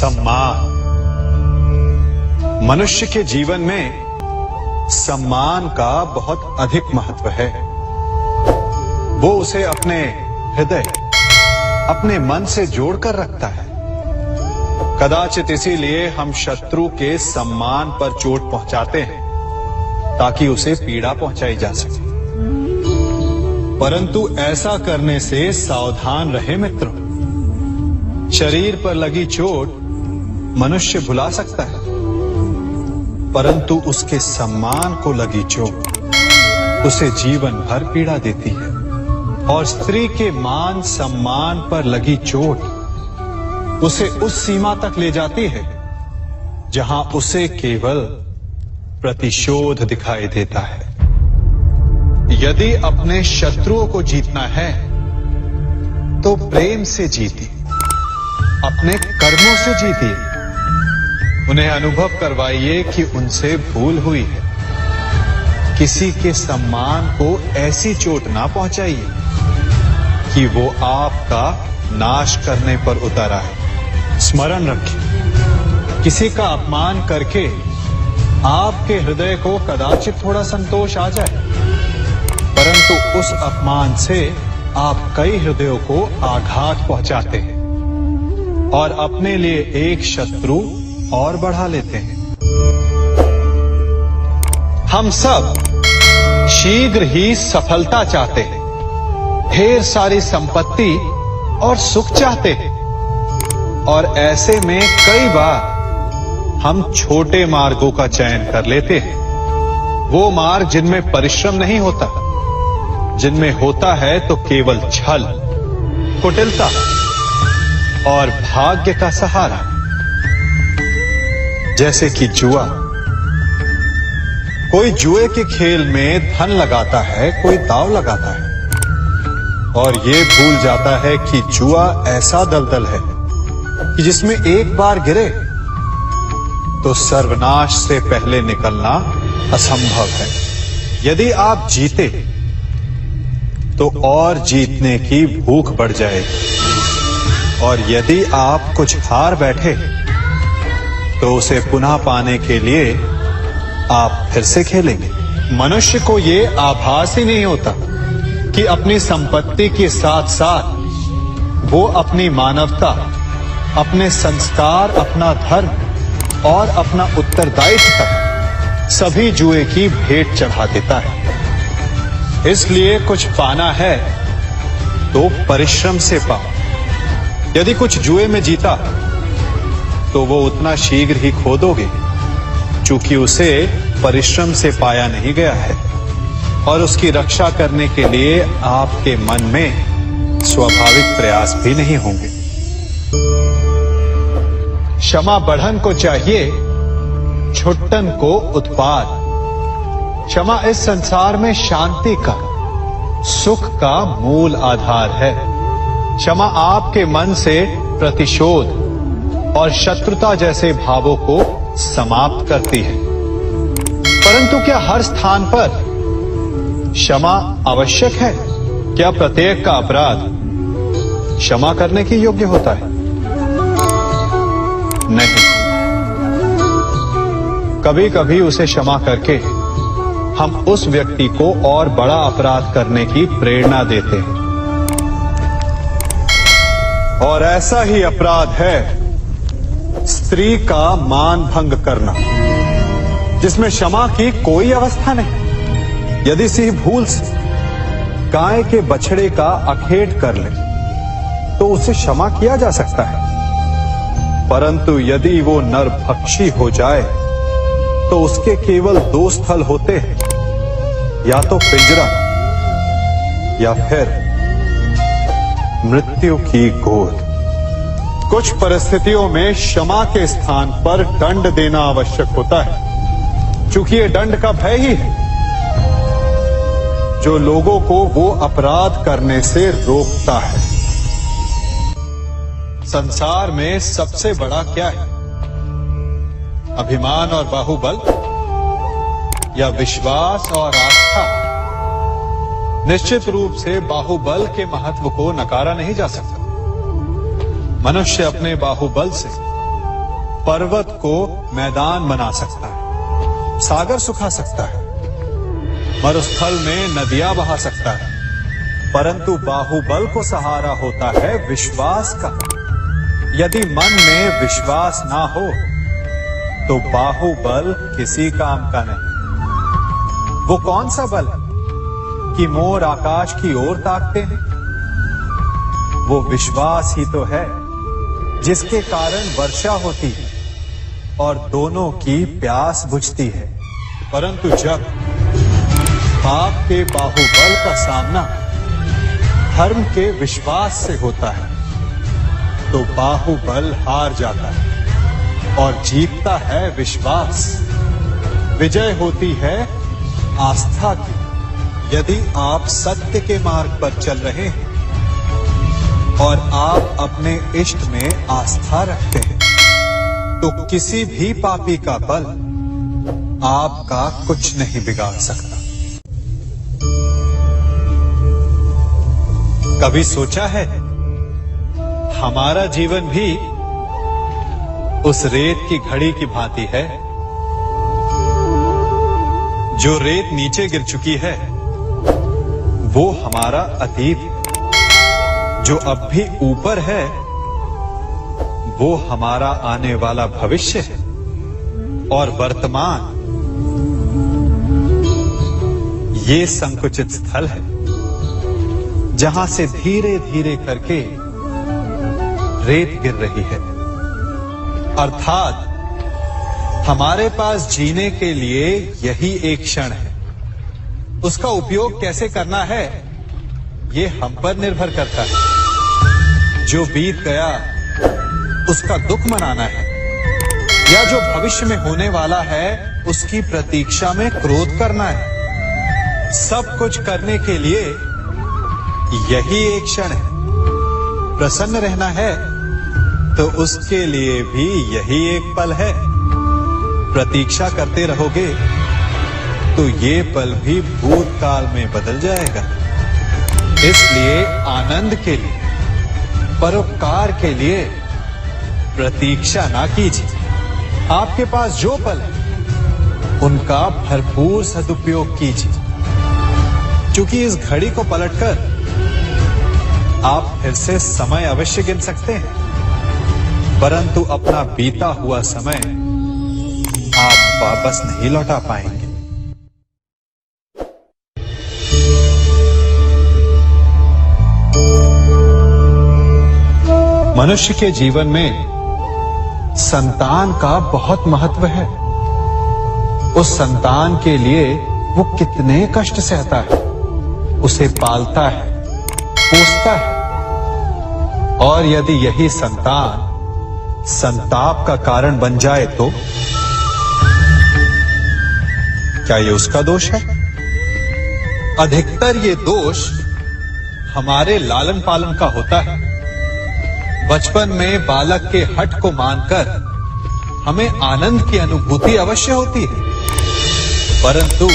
सम्मान। मनुष्य के जीवन में सम्मान का बहुत अधिक महत्व है। वो उसे अपने हृदय, अपने मन से जोड़कर रखता है। कदाचित इसीलिए हम शत्रु के सम्मान पर चोट पहुंचाते हैं ताकि उसे पीड़ा पहुंचाई जा सके। परंतु ऐसा करने से सावधान रहे मित्रों। शरीर पर लगी चोट मनुष्य भुला सकता है, परंतु उसके सम्मान को लगी चोट उसे जीवन भर पीड़ा देती है। और स्त्री के मान सम्मान पर लगी चोट उसे उस सीमा तक ले जाती है जहां उसे केवल प्रतिशोध दिखाई देता है। यदि अपने शत्रुओं को जीतना है तो प्रेम से जीतिए, अपने कर्मों से जीतिए। उन्हें अनुभव करवाइए कि उनसे भूल हुई है। किसी के सम्मान को ऐसी चोट ना पहुंचाइए कि वो आपका नाश करने पर उतर आए। स्मरण रखिए, किसी का अपमान करके आपके हृदय को कदाचित थोड़ा संतोष आ जाए, परंतु उस अपमान से आप कई हृदयों को आघात पहुंचाते हैं और अपने लिए एक शत्रु और बढ़ा लेते हैं। हम सब शीघ्र ही सफलता चाहते हैं, ढेर सारी संपत्ति और सुख चाहते हैं, और ऐसे में कई बार हम छोटे मार्गों का चयन कर लेते हैं। वो मार्ग जिनमें परिश्रम नहीं होता, जिनमें होता है तो केवल छल, कुटिलता और भाग्य का सहारा। जैसे कि जुआ। कोई जुए के खेल में धन लगाता है, कोई दांव लगाता है और ये भूल जाता है कि जुआ ऐसा दलदल है कि जिसमें एक बार गिरे तो सर्वनाश से पहले निकलना असंभव है। यदि आप जीते तो और जीतने की भूख बढ़ जाएगी, और यदि आप कुछ हार बैठे तो उसे पुनः पाने के लिए आप फिर से खेलेंगे। मनुष्य को ये आभास ही नहीं होता कि अपनी संपत्ति के साथ साथ वो अपनी मानवता, अपने संस्कार, अपना धर्म और अपना उत्तरदायित्व सभी जुए की भेंट चढ़ा देता है। इसलिए कुछ पाना है तो परिश्रम से पाओ। यदि कुछ जुए में जीता तो वो उतना शीघ्र ही खो दोगे, चूंकि उसे परिश्रम से पाया नहीं गया है, और उसकी रक्षा करने के लिए आपके मन में स्वाभाविक प्रयास भी नहीं होंगे। क्षमा बढ़न को चाहिए, छुट्टन को उत्पाद। क्षमा इस संसार में शांति का, सुख का मूल आधार है। क्षमा आपके मन से प्रतिशोध और शत्रुता जैसे भावों को समाप्त करती है। परंतु क्या हर स्थान पर क्षमा आवश्यक है? क्या प्रत्येक का अपराध क्षमा करने के योग्य होता है? नहीं। कभी कभी उसे क्षमा करके हम उस व्यक्ति को और बड़ा अपराध करने की प्रेरणा देते हैं, और ऐसा ही अपराध है स्त्री का मान भंग करना, जिसमें क्षमा की कोई अवस्था नहीं। यदि सिंह भूल से गाय के बछड़े का अखेट कर ले तो उसे क्षमा किया जा सकता है, परंतु यदि वो नरभक्षी हो जाए तो उसके केवल दो स्थल होते हैं, या तो पिंजरा या फिर मृत्यु की गोद। कुछ परिस्थितियों में क्षमा के स्थान पर दंड देना आवश्यक होता है, चूंकि ये दंड का भय ही है जो लोगों को वो अपराध करने से रोकता है। संसार में सबसे बड़ा क्या है? अभिमान और बाहुबल, या विश्वास और आस्था? निश्चित रूप से बाहुबल के महत्व को नकारा नहीं जा सकता। मनुष्य अपने बाहुबल से पर्वत को मैदान बना सकता है, सागर सुखा सकता है, मरुस्थल में नदियां बहा सकता है, परंतु बाहुबल को सहारा होता है विश्वास का। यदि मन में विश्वास ना हो तो बाहुबल किसी काम का नहीं। वो कौन सा बल कि मोर आकाश की ओर ताकते हैं? वो विश्वास ही तो है जिसके कारण वर्षा होती है और दोनों की प्यास बुझती है। परंतु जब पाप के बाहुबल का सामना धर्म के विश्वास से होता है तो बाहुबल हार जाता है और जीतता है विश्वास। विजय होती है आस्था की। यदि आप सत्य के मार्ग पर चल रहे हैं और आप अपने इष्ट में आस्था रखते हैं तो किसी भी पापी का बल आपका कुछ नहीं बिगाड़ सकता। कभी सोचा है हमारा जीवन भी उस रेत की घड़ी की भांति है? जो रेत नीचे गिर चुकी है वो हमारा अतीत है, जो अब भी ऊपर है वो हमारा आने वाला भविष्य है, और वर्तमान ये संकुचित स्थल है जहां से धीरे धीरे करके रेत गिर रही है। अर्थात हमारे पास जीने के लिए यही एक क्षण है। उसका उपयोग कैसे करना है ये हम पर निर्भर करता है। जो बीत गया उसका दुख मनाना है या जो भविष्य में होने वाला है उसकी प्रतीक्षा में क्रोध करना है। सब कुछ करने के लिए यही एक क्षण है। प्रसन्न रहना है तो उसके लिए भी यही एक पल है। प्रतीक्षा करते रहोगे तो ये पल भी भूतकाल में बदल जाएगा। इसलिए आनंद के लिए, परोपकार के लिए प्रतीक्षा ना कीजिए। आपके पास जो पल है उनका भरपूर सदुपयोग कीजिए, क्योंकि इस घड़ी को पलटकर आप फिर से समय अवश्य गिन सकते हैं, परंतु अपना बीता हुआ समय आप वापस नहीं लौटा पाएंगे। मनुष्य के जीवन में संतान का बहुत महत्व है। उस संतान के लिए वो कितने कष्ट सहता है, उसे पालता है, पोसता है, और यदि यही संतान संताप का कारण बन जाए तो क्या ये उसका दोष है? अधिकतर ये दोष हमारे लालन पालन का होता है। बचपन में बालक के हठ को मानकर हमें आनंद की अनुभूति अवश्य होती है, परंतु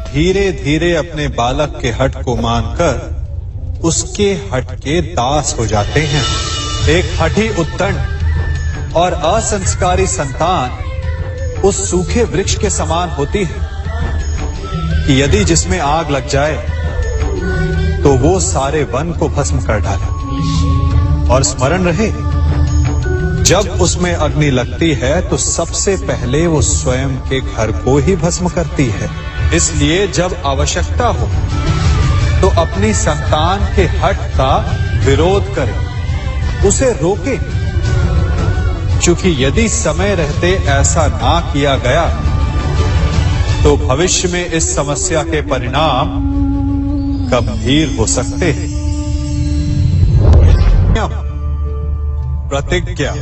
धीरे धीरे अपने बालक के हठ को मानकर उसके हठ के दास हो जाते हैं। एक हठी उद्दंड और असंस्कारी संतान उस सूखे वृक्ष के समान होती है कि यदि जिसमें आग लग जाए तो वो सारे वन को भस्म कर डाले। और स्मरण रहे, जब उसमें अग्नि लगती है तो सबसे पहले वो स्वयं के घर को ही भस्म करती है। इसलिए जब आवश्यकता हो तो अपनी संतान के हठ का विरोध करें, उसे रोके, क्योंकि यदि समय रहते ऐसा ना किया गया तो भविष्य में इस समस्या के परिणाम गंभीर हो सकते हैं। प्रतिज्ञा,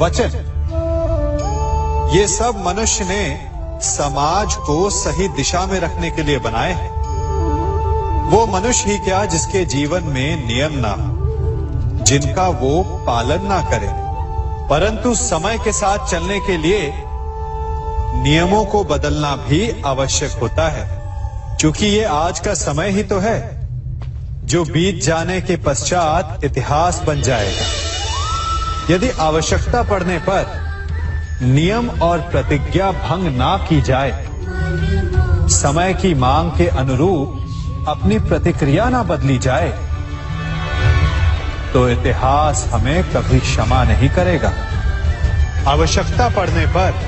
वचन, ये सब मनुष्य ने समाज को सही दिशा में रखने के लिए बनाए हैं। वो मनुष्य ही क्या जिसके जीवन में नियम ना हो, जिनका वो पालन ना करे, परंतु समय के साथ चलने के लिए नियमों को बदलना भी आवश्यक होता है, क्योंकि ये आज का समय ही तो है जो बीत जाने के पश्चात इतिहास बन जाएगा। यदि आवश्यकता पड़ने पर नियम और प्रतिज्ञा भंग ना की जाए, समय की मांग के अनुरूप अपनी प्रतिक्रिया ना बदली जाए, तो इतिहास हमें कभी क्षमा नहीं करेगा। आवश्यकता पड़ने पर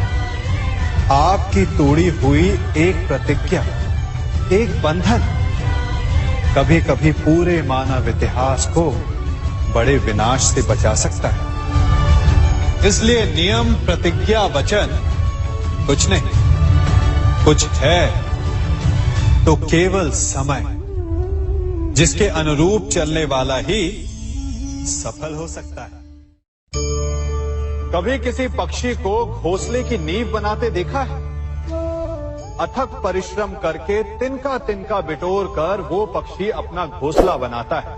आपकी तोड़ी हुई एक प्रतिज्ञा, एक बंधन कभी कभी पूरे मानव इतिहास को बड़े विनाश से बचा सकता है। इसलिए नियम, प्रतिज्ञा, वचन कुछ नहीं, कुछ है तो केवल समय, जिसके अनुरूप चलने वाला ही सफल हो सकता है। कभी किसी पक्षी को घोंसले की नींव बनाते देखा है? अथक परिश्रम करके तिनका तिनका बिटोर कर वो पक्षी अपना घोंसला बनाता है,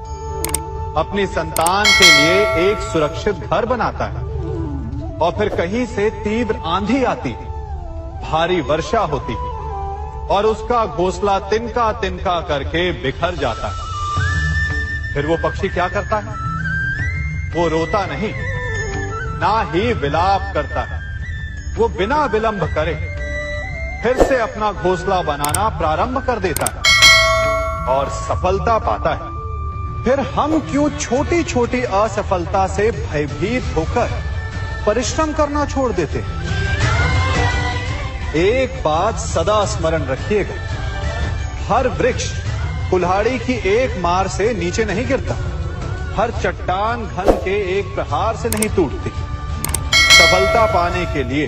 अपनी संतान के लिए एक सुरक्षित घर बनाता है। और फिर कहीं से तीव्र आंधी आती है, भारी वर्षा होती है और उसका घोंसला तिनका तिनका करके बिखर जाता है। फिर वो पक्षी क्या करता है? वो रोता नहीं, ना ही विलाप करता है। वो बिना विलंब करे फिर से अपना घोंसला बनाना प्रारंभ कर देता है और सफलता पाता है। फिर हम क्यों छोटी छोटी असफलता से भयभीत होकर परिश्रम करना छोड़ देते हैं? एक बात सदा स्मरण रखिएगा, हर वृक्ष कुल्हाड़ी की एक मार से नीचे नहीं गिरता, हर चट्टान घन के एक प्रहार से नहीं टूटती। सफलता पाने के लिए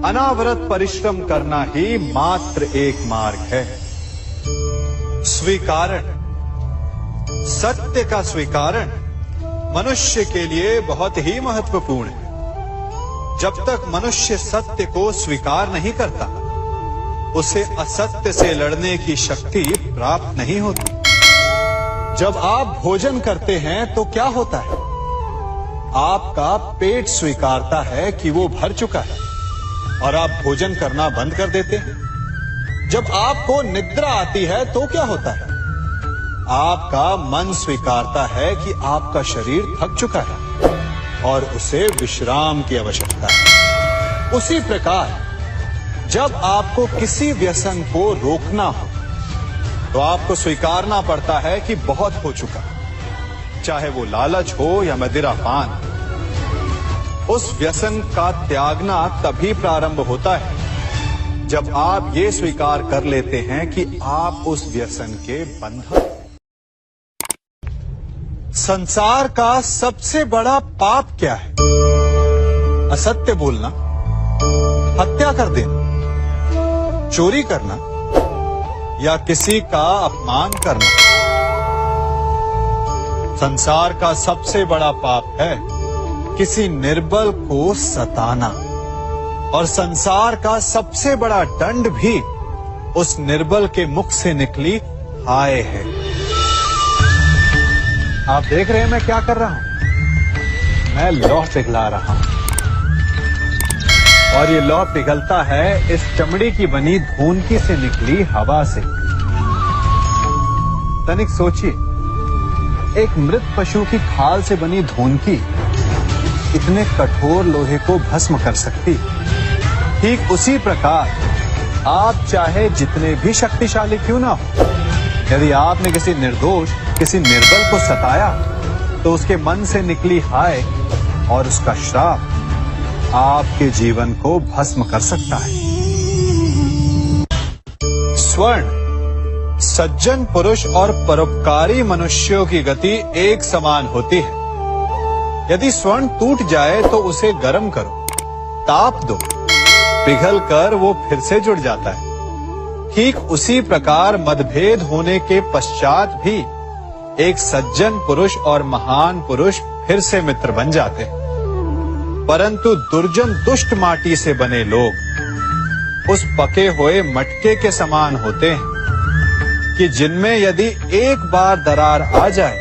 अनावरत परिश्रम करना ही मात्र एक मार्ग है। स्वीकारण, सत्य का स्वीकारण मनुष्य के लिए बहुत ही महत्वपूर्ण है। जब तक मनुष्य सत्य को स्वीकार नहीं करता, उसे असत्य से लड़ने की शक्ति प्राप्त नहीं होती। जब आप भोजन करते हैं तो क्या होता है? आपका पेट स्वीकारता है कि वो भर चुका है और आप भोजन करना बंद कर देते हैं। जब आपको निद्रा आती है तो क्या होता है? आपका मन स्वीकारता है कि आपका शरीर थक चुका है और उसे विश्राम की आवश्यकता है। उसी प्रकार जब आपको किसी व्यसन को रोकना हो तो आपको स्वीकारना पड़ता है कि बहुत हो चुका, चाहे वो लालच हो या मदिरापान। उस व्यसन का त्यागना तभी प्रारंभ होता है जब आप ये स्वीकार कर लेते हैं कि आप उस व्यसन के बंधन। संसार का सबसे बड़ा पाप क्या है? असत्य बोलना, हत्या कर देना, चोरी करना या किसी का अपमान करना। संसार का सबसे बड़ा पाप है किसी निर्बल को सताना, और संसार का सबसे बड़ा दंड भी उस निर्बल के मुख से निकली हाय है। आप देख रहे हैं मैं क्या कर रहा हूं? मैं लौह पिघला रहा हूं और ये लौह पिघलता है इस चमड़ी की बनी धूनकी से निकली हवा से। तनिक सोचिए, एक मृत पशु की खाल से बनी धूनकी इतने कठोर लोहे को भस्म कर सकती। ठीक उसी प्रकार आप चाहे जितने भी शक्तिशाली क्यों ना हो, यदि आपने किसी निर्दोष, किसी निर्बल को सताया तो उसके मन से निकली हाय और उसका श्राप आपके जीवन को भस्म कर सकता है। स्वर्ण, सज्जन पुरुष और परोपकारी मनुष्यों की गति एक समान होती है। यदि स्वर्ण टूट जाए तो उसे गर्म करो, ताप दो, पिघल कर वो फिर से जुड़ जाता है। ठीक उसी प्रकार मतभेद होने के पश्चात भी एक सज्जन पुरुष और महान पुरुष फिर से मित्र बन जाते हैं। परंतु दुर्जन दुष्ट माटी से बने लोग उस पके हुए मटके के समान होते हैं कि जिनमें यदि एक बार दरार आ जाए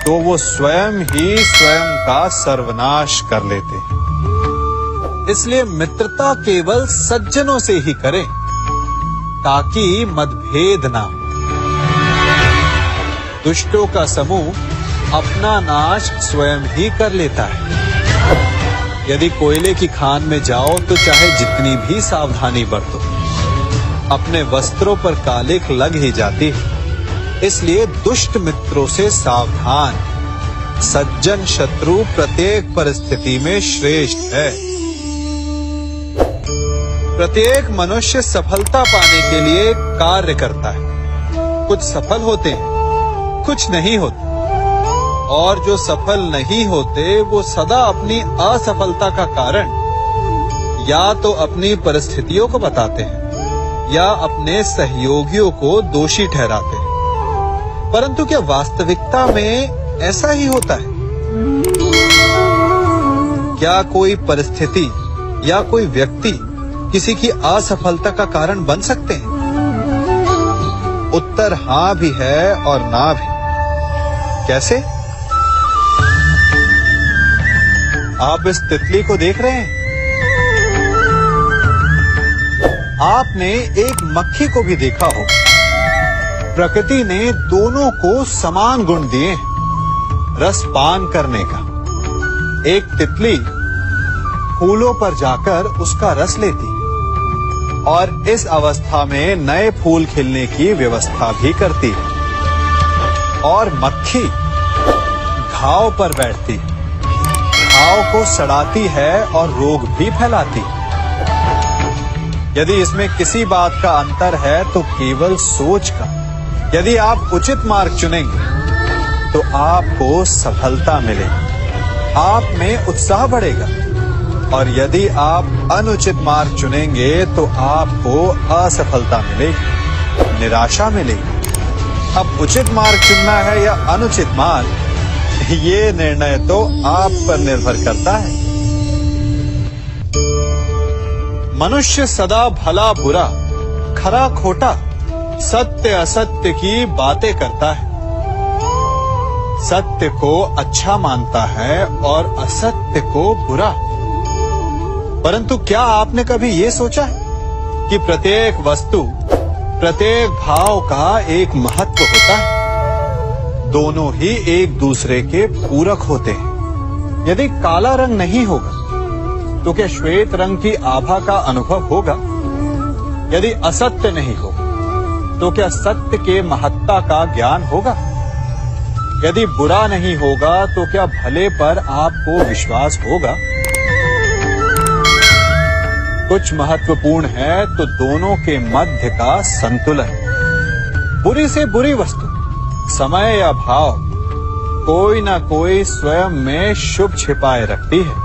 तो वो स्वयं ही स्वयं का सर्वनाश कर लेते हैं। इसलिए मित्रता केवल सज्जनों से ही करें ताकि मतभेद ना हो। दुष्टों का समूह अपना नाश स्वयं ही कर लेता है। यदि कोयले की खान में जाओ तो चाहे जितनी भी सावधानी बरतो, अपने वस्त्रों पर कालिख लग ही जाती है। इसलिए दुष्ट मित्रों से सावधान, सज्जन शत्रु प्रत्येक परिस्थिति में श्रेष्ठ है। प्रत्येक मनुष्य सफलता पाने के लिए कार्य करता है। कुछ सफल होते हैं, कुछ नहीं होते, और जो सफल नहीं होते वो सदा अपनी असफलता का कारण या तो अपनी परिस्थितियों को बताते हैं या अपने सहयोगियों को दोषी ठहराते हैं। परंतु क्या वास्तविकता में ऐसा ही होता है? क्या कोई परिस्थिति या कोई व्यक्ति किसी की असफलता का कारण बन सकते हैं? उत्तर हां भी है और ना भी। कैसे? आप इस तितली को देख रहे हैं, आपने एक मक्खी को भी देखा हो। प्रकृति ने दोनों को समान गुण दिए हैं रस पान करने का। एक तितली फूलों पर जाकर उसका रस लेती और इस अवस्था में नए फूल खिलने की व्यवस्था भी करती है, और मक्खी घाव पर बैठती है, घाव को सड़ाती है और रोग भी फैलाती है। यदि इसमें किसी बात का अंतर है तो केवल सोच का। यदि आप उचित मार्ग चुनेंगे तो आपको सफलता मिलेगी, आप में उत्साह बढ़ेगा, और यदि आप अनुचित मार्ग चुनेंगे तो आपको असफलता मिलेगी, निराशा मिलेगी। अब उचित मार्ग चुनना है या अनुचित मार्ग, ये निर्णय तो आप पर निर्भर करता है। मनुष्य सदा भला बुरा, खरा खोटा, सत्य असत्य की बातें करता है। सत्य को अच्छा मानता है और असत्य को बुरा। परंतु क्या आपने कभी ये सोचा है कि प्रत्येक वस्तु, प्रत्येक भाव का एक महत्व होता है? दोनों ही एक दूसरे के पूरक होते हैं। यदि काला रंग नहीं होगा तो क्या श्वेत रंग की आभा का अनुभव होगा? यदि असत्य नहीं होगा तो क्या सत्य के महत्ता का ज्ञान होगा? यदि बुरा नहीं होगा तो क्या भले पर आपको विश्वास होगा? कुछ महत्वपूर्ण है तो दोनों के मध्य का संतुलन। बुरी से बुरी वस्तु, समय या भाव, कोई ना कोई स्वयं में शुभ छिपाए रखती है।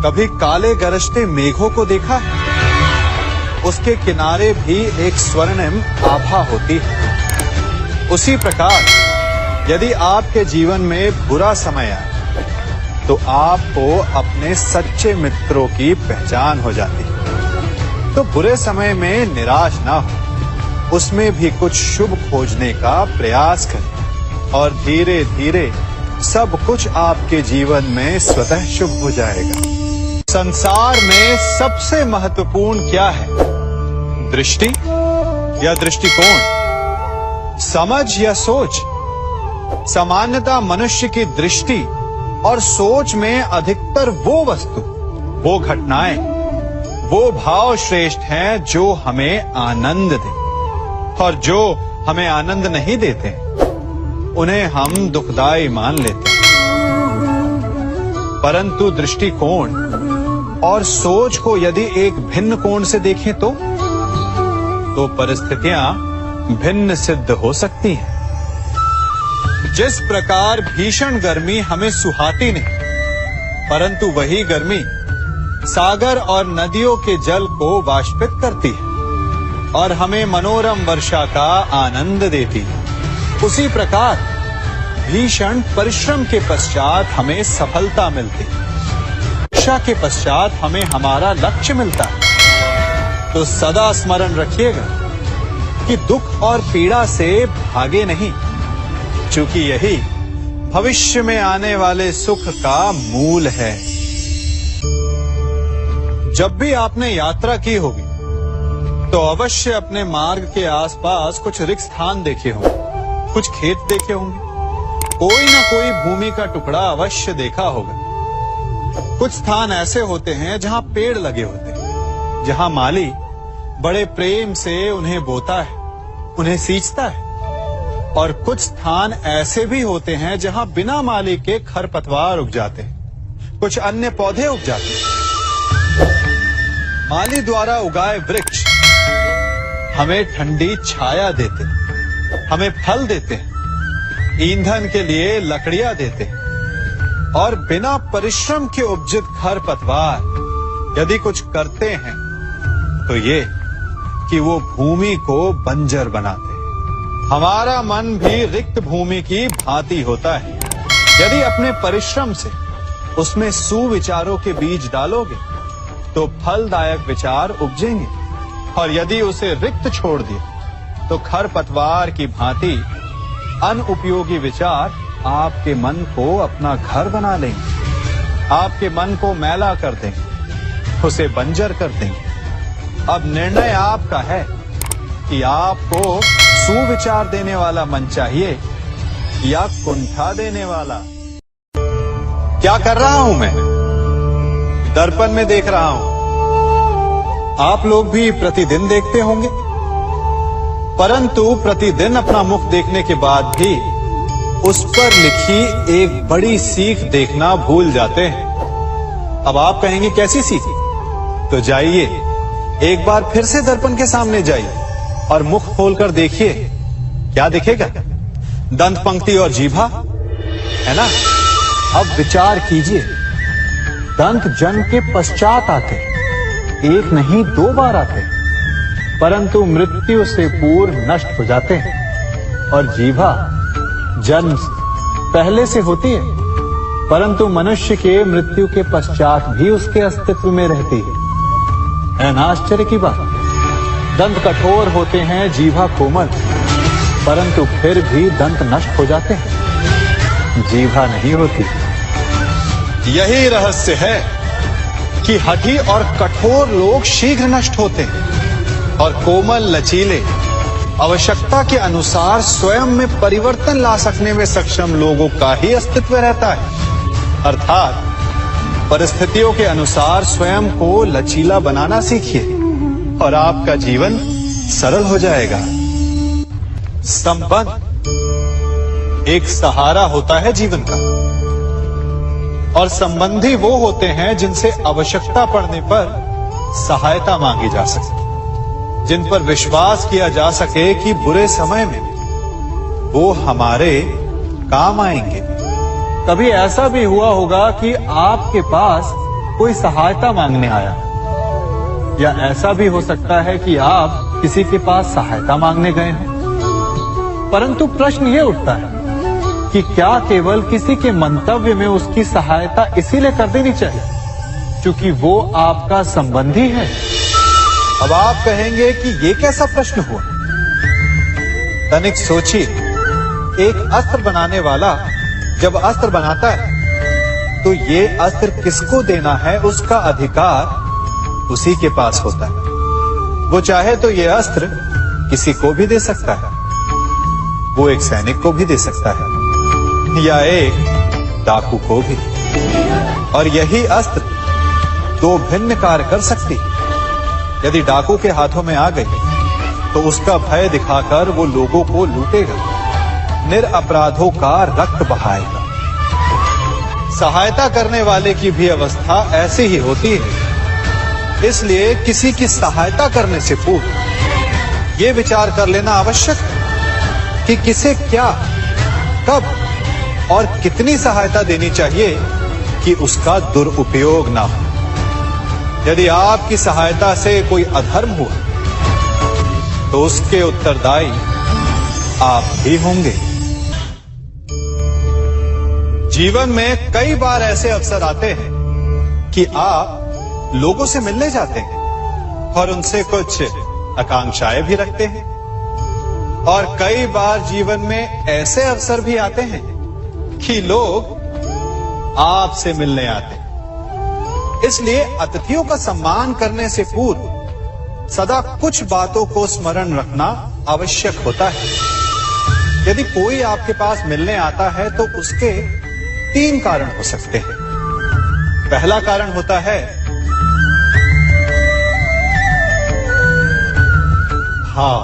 कभी काले गरजते मेघों को देखा है? उसके किनारे भी एक स्वर्णिम आभा होती है। उसी प्रकार यदि आपके जीवन में बुरा समय आए तो आपको अपने सच्चे मित्रों की पहचान हो जाती है। तो बुरे समय में निराश ना हो, उसमें भी कुछ शुभ खोजने का प्रयास करें, और धीरे धीरे सब कुछ आपके जीवन में स्वतः शुभ हो जाएगा। संसार में सबसे महत्वपूर्ण क्या है? दृष्टि या दृष्टिकोण, समझ या सोच? सामान्यतः मनुष्य की दृष्टि और सोच में अधिकतर वो वस्तु, वो घटनाएं, वो भाव श्रेष्ठ हैं जो हमें आनंद दे, और जो हमें आनंद नहीं देते उन्हें हम दुखदाई मान लेते हैं। परंतु दृष्टिकोण और सोच को यदि एक भिन्न कोण से देखें तो परिस्थितियां भिन्न सिद्ध हो सकती हैं। जिस प्रकार भीषण गर्मी हमें सुहाती नहीं, परंतु वही गर्मी सागर और नदियों के जल को वाष्पित करती है और हमें मनोरम वर्षा का आनंद देती है, उसी प्रकार भीषण परिश्रम के पश्चात हमें सफलता मिलती है, इच्छा के पश्चात हमें हमारा लक्ष्य मिलता है। तो सदा स्मरण रखिएगा कि दुख और पीड़ा से भागे नहीं, क्योंकि यही भविष्य में आने वाले सुख का मूल है। जब भी आपने यात्रा की होगी तो अवश्य अपने मार्ग के आसपास कुछ रिक्त स्थान देखे होंगे, कुछ खेत देखे होंगे, कोई ना कोई भूमि का टुकड़ा अवश्य देखा होगा। कुछ स्थान ऐसे होते हैं जहां पेड़ लगे होते हैं, जहां माली बड़े प्रेम से उन्हें बोता है, उन्हें सींचता है। और कुछ स्थान ऐसे भी होते हैं जहां बिना माली के खरपतवार उग जाते हैं, कुछ अन्य पौधे उग जाते हैं। माली द्वारा उगाए वृक्ष हमें ठंडी छाया देते हैं, हमें फल देते हैं, ईंधन के लिए लकड़ियां देते हैं। और बिना परिश्रम के उपजित खरपतवार यदि कुछ करते हैं तो ये कि वो भूमि को बंजर बनाते हैं। हमारा मन भी रिक्त भूमि की भांति होता है। यदि अपने परिश्रम से उसमें सुविचारों के बीज डालोगे तो फलदायक विचार उपजेंगे, और यदि उसे रिक्त छोड़ दिया तो खरपतवार की भांति अनुपयोगी विचार आपके मन को अपना घर बना लेंगे, आपके मन को मैला कर देंगे, उसे बंजर कर देंगे। अब निर्णय आपका है कि आपको सुविचार देने वाला मन चाहिए या कुंठा देने वाला। क्या कर रहा हूं मैं? दर्पण में देख रहा हूं। आप लोग भी प्रतिदिन देखते होंगे, परंतु प्रतिदिन अपना मुख देखने के बाद भी उस पर लिखी एक बड़ी सीख देखना भूल जाते हैं। अब आप कहेंगे कैसी सीख? तो जाइए एक बार फिर से दर्पण के सामने जाइए और मुख खोलकर देखिए, क्या दिखेगा? दंत पंक्ति और जीभा, है ना? अब विचार कीजिए, दंत जन्म के पश्चात आते, एक नहीं 2 बार आते, परंतु मृत्यु से पूर्व नष्ट हो जाते हैं। और जीभा जन्म पहले से होती है, परंतु मनुष्य के मृत्यु के पश्चात भी उसके अस्तित्व में रहती है ना? आश्चर्य की बात। दंत कठोर होते हैं, जीभा कोमल, परंतु फिर भी दंत नष्ट हो जाते हैं, जीभा नहीं होती। यही रहस्य है कि हठी और कठोर लोग शीघ्र नष्ट होते हैं, और कोमल लचीले आवश्यकता के अनुसार स्वयं में परिवर्तन ला सकने में सक्षम लोगों का ही अस्तित्व रहता है। अर्थात परिस्थितियों के अनुसार स्वयं को लचीला बनाना सीखिए और आपका जीवन सरल हो जाएगा। संबंध एक सहारा होता है जीवन का, और संबंधी वो होते हैं जिनसे आवश्यकता पड़ने पर सहायता मांगी जा सके, जिन पर विश्वास किया जा सके कि बुरे समय में वो हमारे काम आएंगे। कभी ऐसा भी हुआ होगा कि आपके पास कोई सहायता मांगने आया, या ऐसा भी हो सकता है कि आप किसी के पास सहायता मांगने गए हैं। परंतु प्रश्न ये उठता है कि क्या केवल किसी के मंतव्य में उसकी सहायता इसीलिए कर देनी चाहिए क्योंकि वो आपका संबंधी है? अब आप कहेंगे कि ये कैसा प्रश्न हुआ? तनिक सोचिए, एक अस्त्र बनाने वाला जब अस्त्र बनाता है तो ये अस्त्र किसको देना है उसका अधिकार उसी के पास होता है। वो चाहे तो ये अस्त्र किसी को भी दे सकता है, वो एक सैनिक को भी दे सकता है या एक डाकू को भी, और यही अस्त्र 2 भिन्न कार्य कर सकती है। यदि डाकू के हाथों में आ गई तो उसका भय दिखाकर वो लोगों को लूटेगा, निरपराधों का रक्त बहाएगा। सहायता करने वाले की भी अवस्था ऐसी ही होती है। इसलिए किसी की सहायता करने से पूर्व ये विचार कर लेना आवश्यक है कि किसे क्या, कब और कितनी सहायता देनी चाहिए कि उसका दुरुपयोग ना हो। यदि आपकी सहायता से कोई अधर्म हुआ तो उसके उत्तरदायी आप ही होंगे। जीवन में कई बार ऐसे अवसर आते हैं कि आप लोगों से मिलने जाते हैं और उनसे कुछ आकांक्षाएं भी रखते हैं, और कई बार जीवन में ऐसे अवसर भी आते हैं कि लोग आपसे मिलने आते हैं। इसलिए अतिथियों का सम्मान करने से पूर्व सदा कुछ बातों को स्मरण रखना आवश्यक होता है। यदि कोई आपके पास मिलने आता है तो उसके 3 कारण हो सकते हैं। पहला कारण होता है भाव,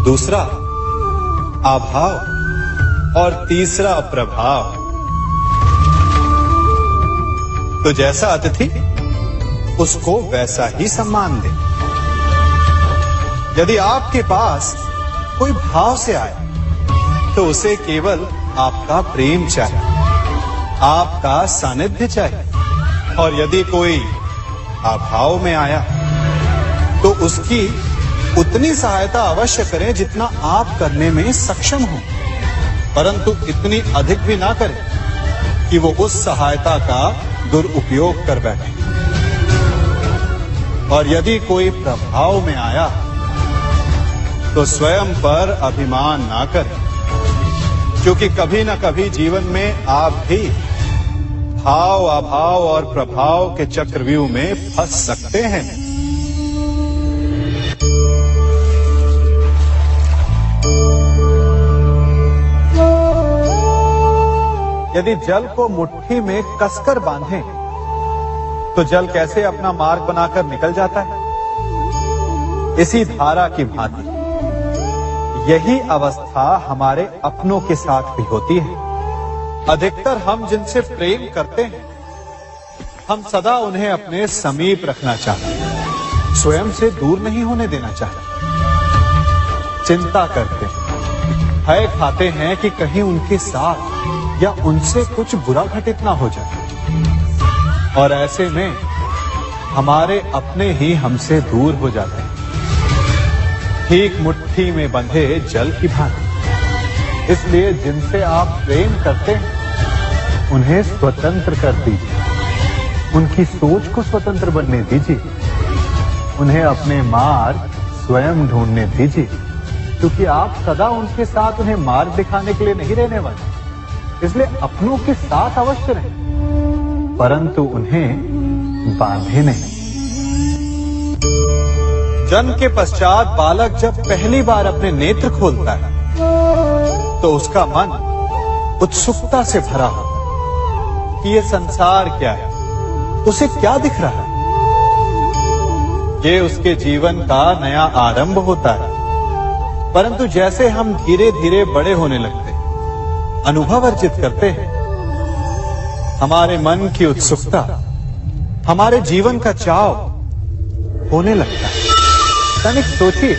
दूसरा अभाव और तीसरा प्रभाव। तो जैसा अतिथि उसको वैसा ही सम्मान दे। यदि आपके पास कोई भाव से आए तो उसे केवल आपका प्रेम चाहिए, आपका सानिध्य चाहिए। और यदि कोई अभाव में आया तो उसकी उतनी सहायता अवश्य करें जितना आप करने में सक्षम हो, परंतु इतनी अधिक भी ना करें कि वो उस सहायता का दुरुपयोग कर बैठे। और यदि कोई प्रभाव में आया तो स्वयं पर अभिमान ना करें, क्योंकि कभी ना कभी जीवन में आप भी भाव, अभाव और प्रभाव के चक्रव्यूह में फंस सकते हैं। यदि जल को मुट्ठी में कसकर बांधें तो जल कैसे अपना मार्ग बनाकर निकल जाता है? इसी धारा की भांति यही अवस्था हमारे अपनों के साथ भी होती है। अधिकतर हम जिनसे प्रेम करते हैं, हम सदा उन्हें अपने समीप रखना चाहते हैं, स्वयं से दूर नहीं होने देना चाहते। चिंता करते हैं, भय खाते हैं कि कहीं उनके साथ या उनसे कुछ बुरा घटित ना हो जाए। और ऐसे में हमारे अपने ही हमसे दूर हो जाते हैं, ठीक मुट्ठी में बंधे जल की भांति। इसलिए जिनसे आप प्रेम करते हैं उन्हें स्वतंत्र कर दीजिए, उनकी सोच को स्वतंत्र बनने दीजिए, उन्हें अपने मार्ग स्वयं ढूंढने दीजिए, क्योंकि आप सदा उनके साथ उन्हें मार्ग दिखाने के लिए नहीं रहने वाले। इसलिए अपनों के साथ अवश्य रहें, परंतु उन्हें बांधे नहीं। जन्म के पश्चात बालक जब पहली बार अपने नेत्र खोलता है तो उसका मन उत्सुकता से भरा होता है कि ये संसार क्या है, उसे क्या दिख रहा है। ये उसके जीवन का नया आरंभ होता है। परंतु जैसे हम धीरे धीरे बड़े होने लगते हैं, अनुभव अर्जित करते हैं, हमारे मन की उत्सुकता, हमारे जीवन का चाव होने लगता है। तनिक सोचिए,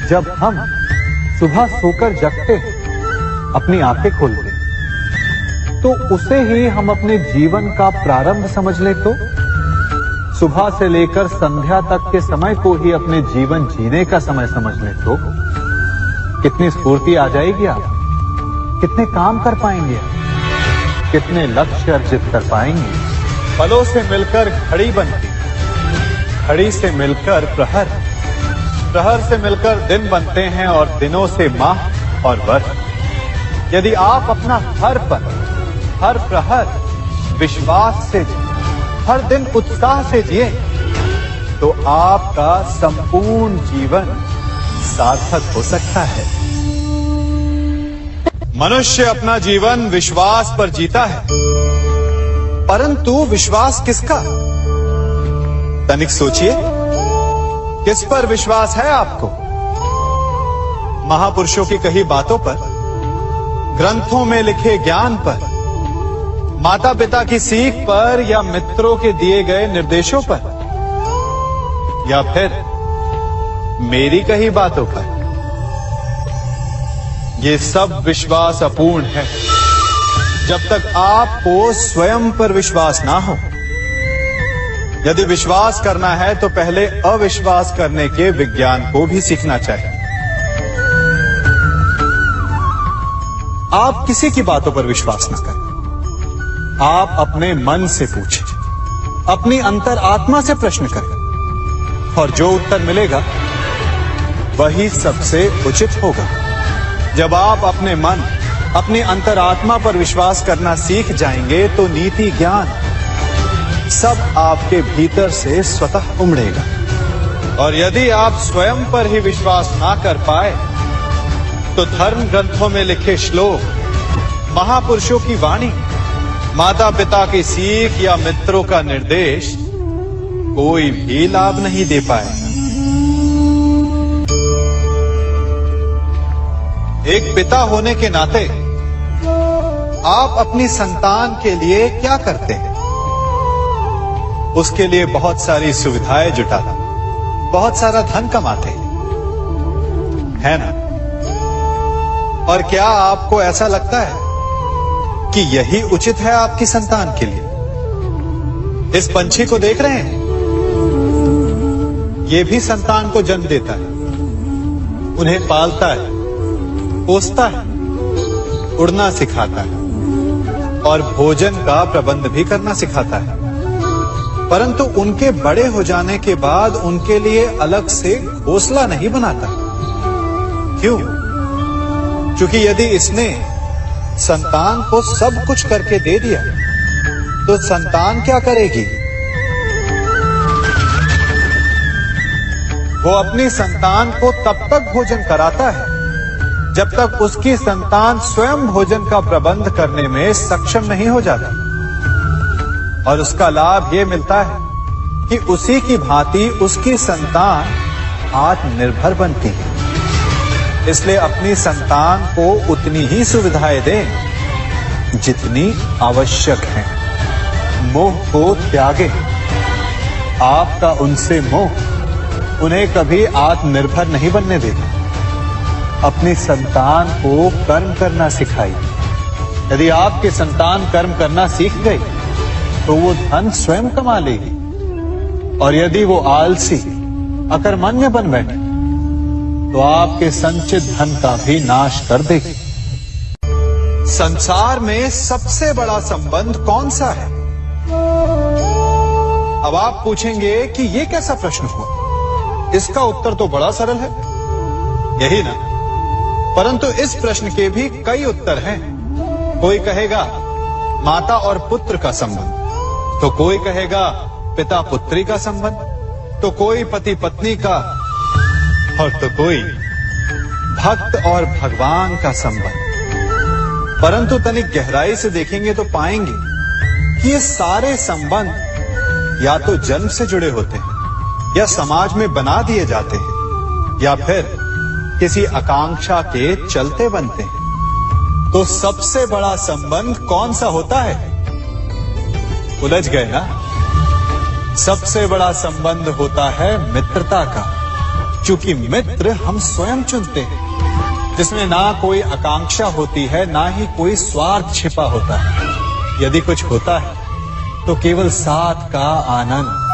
जब हम सुबह सोकर जगते हैं, अपनी आंखें खोलते हैं, तो उसे ही हम अपने जीवन का प्रारंभ समझ लें तो सुबह से लेकर संध्या तक के समय को ही अपने जीवन जीने का समय समझ लें तो कितनी स्फूर्ति आ जाएगी। आप कितने काम कर पाएंगे, कितने लक्ष्य अर्जित कर पाएंगे। फलों से मिलकर घड़ी बनती, घड़ी से मिलकर प्रहर, प्रहर से मिलकर दिन बनते हैं और दिनों से माह और वर्ष। यदि आप अपना हर पल, हर प्रहर विश्वास से जिए, हर दिन उत्साह से जिए, तो आपका संपूर्ण जीवन सार्थक हो सकता है। मनुष्य अपना जीवन विश्वास पर जीता है, परंतु विश्वास किसका? तनिक सोचिए, किस पर विश्वास है आपको? महापुरुषों की कही बातों पर, ग्रंथों में लिखे ज्ञान पर, माता पिता की सीख पर, या मित्रों के दिए गए निर्देशों पर, या फिर मेरी कही बातों पर? ये सब विश्वास अपूर्ण है जब तक आपको स्वयं पर विश्वास ना हो। यदि विश्वास करना है तो पहले अविश्वास करने के विज्ञान को भी सीखना चाहिए। आप किसी की बातों पर विश्वास न करें, आप अपने मन से पूछें, अपनी अंतर आत्मा से प्रश्न करें, और जो उत्तर मिलेगा वही सबसे उचित होगा। जब आप अपने मन, अपनी अंतरात्मा पर विश्वास करना सीख जाएंगे तो नीति, ज्ञान सब आपके भीतर से स्वतः उमड़ेगा। और यदि आप स्वयं पर ही विश्वास ना कर पाए तो धर्म ग्रंथों में लिखे श्लोक, महापुरुषों की वाणी माता पिता की सीख या मित्रों का निर्देश कोई भी लाभ नहीं दे पाएगा। एक पिता होने के नाते आप अपनी संतान के लिए क्या करते हैं? उसके लिए बहुत सारी सुविधाएं जुटाते, बहुत सारा धन कमाते है ना? और क्या आपको ऐसा लगता है कि यही उचित है आपकी संतान के लिए? इस पंछी को देख रहे हैं, ये भी संतान को जन्म देता है, उन्हें पालता है, पोसता है, उड़ना सिखाता है और भोजन का प्रबंध भी करना सिखाता है। परंतु उनके बड़े हो जाने के बाद उनके लिए अलग से घोंसला नहीं बनाता। क्यों? क्योंकि यदि इसने संतान को सब कुछ करके दे दिया तो संतान क्या करेगी? वो अपनी संतान को तब तक भोजन कराता है जब तक उसकी संतान स्वयं भोजन का प्रबंध करने में सक्षम नहीं हो जाता। और उसका लाभ ये मिलता है कि उसी की भांति उसकी संतान आत्मनिर्भर बनती है। इसलिए अपनी संतान को उतनी ही सुविधाएं दें जितनी आवश्यक है। मोह को त्यागें। आपका उनसे मोह उन्हें कभी आत्मनिर्भर नहीं बनने देगा। अपनी संतान को कर्म करना सिखाइए। यदि आपकी संतान कर्म करना सीख गई तो वो धन स्वयं कमा लेगी। और यदि वो आलसी, अकर्मण्य बन बैठे तो आपके संचित धन का भी नाश कर देगी। संसार में सबसे बड़ा संबंध कौन सा है? अब आप पूछेंगे कि ये कैसा प्रश्न हुआ? इसका उत्तर तो बड़ा सरल है, यही ना? परंतु इस प्रश्न के भी कई उत्तर हैं। कोई कहेगा माता और पुत्र का संबंध, तो कोई कहेगा पिता पुत्री का संबंध, तो कोई पति पत्नी का, और तो कोई भक्त और भगवान का संबंध। परंतु तनिक गहराई से देखेंगे तो पाएंगे कि ये सारे संबंध या तो जन्म से जुड़े होते हैं, या समाज में बना दिए जाते हैं, या फिर किसी आकांक्षा के चलते बनते हैं। तो सबसे बड़ा संबंध कौन सा होता है? उलझ गए ना? सबसे बड़ा संबंध होता है मित्रता का, क्योंकि मित्र हम स्वयं चुनते हैं, जिसमें ना कोई आकांक्षा होती है, ना ही कोई स्वार्थ छिपा होता है। यदि कुछ होता है तो केवल साथ का आनंद।